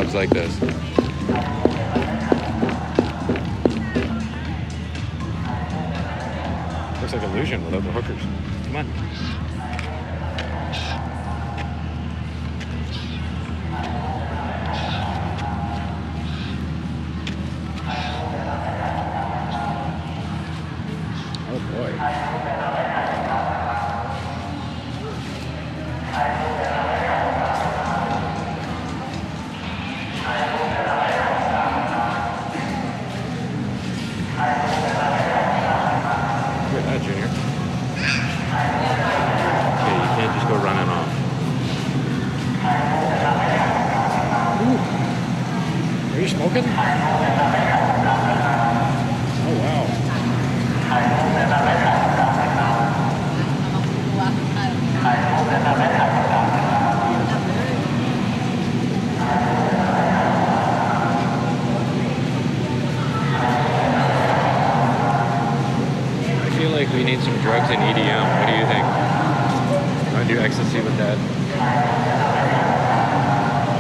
neighborhoods like this. Looks like illusion without the hookers. Come on. Oh boy. Look at that, Junior. Okay, you can't just go running off. Ooh. Are you smoking? Oh wow. I feel like we need some drugs and EDM. What do you think? You want to do ecstasy with that?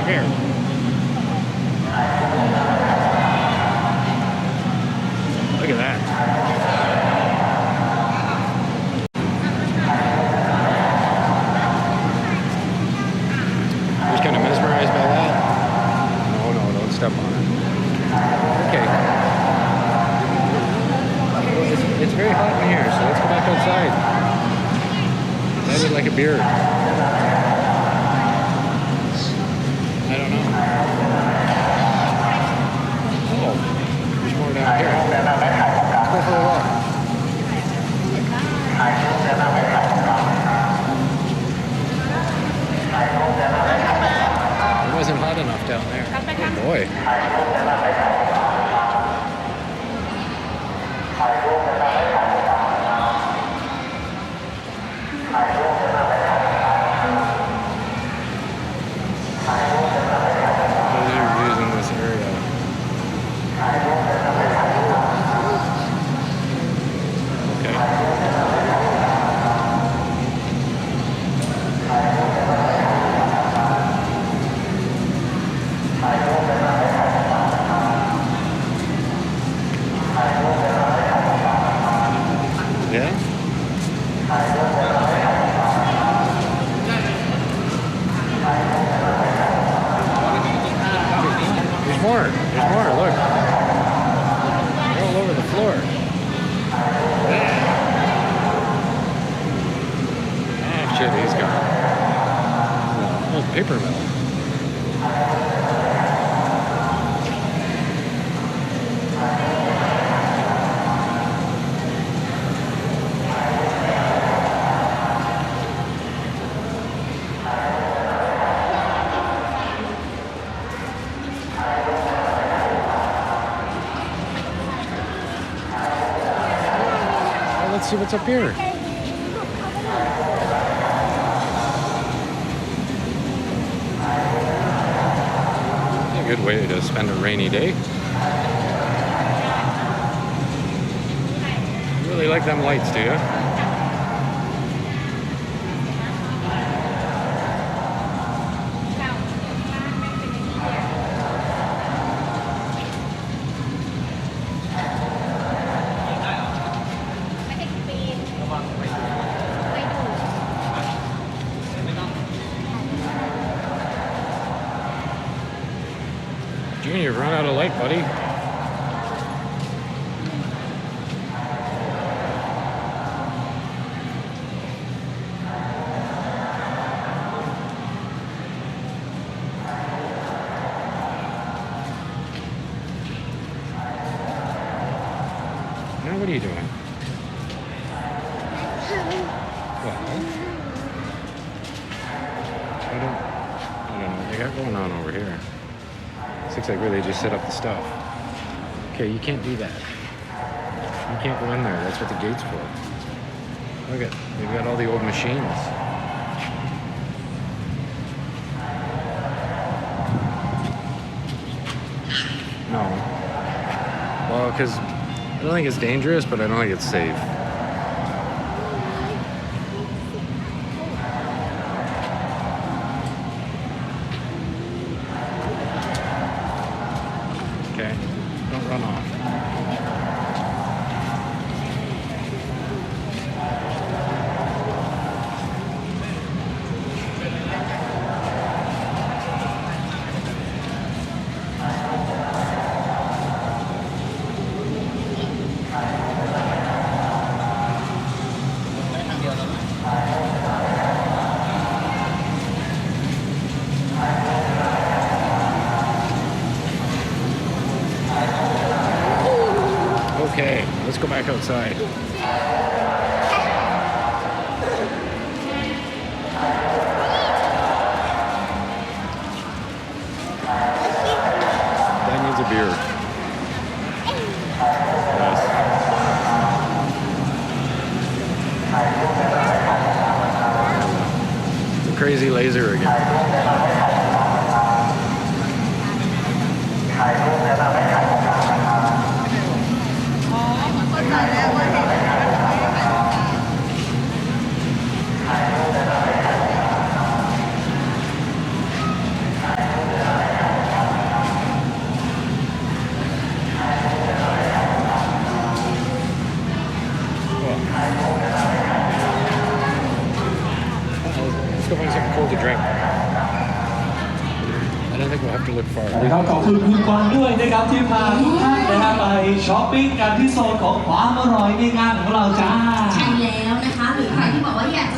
Here. Look at that. Just kind of mesmerized by that. No, don't step on it. Okay. It's very hot in here, so let's go back outside. I would like a beer. I don't know. Oh, there's more down here. Let's go for a walk. It wasn't hot enough down there. Oh boy. Those are views in this area. Okay. Yeah? There's more, look. They're all over the floor. Oh shit, he's gone. Oh, paper mill. Let's see what's up here. A good way to spend a rainy day. You really like them lights, do you? Junior, you've run out of light, buddy. Now what are you doing? Well, I don't know what they got going on over here. Looks like where they just set up the stuff. Okay, you can't do that. You can't go in there. That's what the gate's for. Look at, they've got all the old machines. No. Well, because I don't think it's dangerous, but I don't think it's safe. Okay? Don't run off. Okay, let's go back outside. That needs a beer. Yes. It's a crazy laser again. Let's go find something cold to drink. I don't think we'll have to look far. นะครับขอบคุณคุณกวางด้วยนะครับที่พาทุกท่านนะครับไปช้อปปิ้งกันที่โซนของความอร่อยในงานของเราจ้า ใช่แล้วนะคะหรือใครที่บอกว่าอยากจะ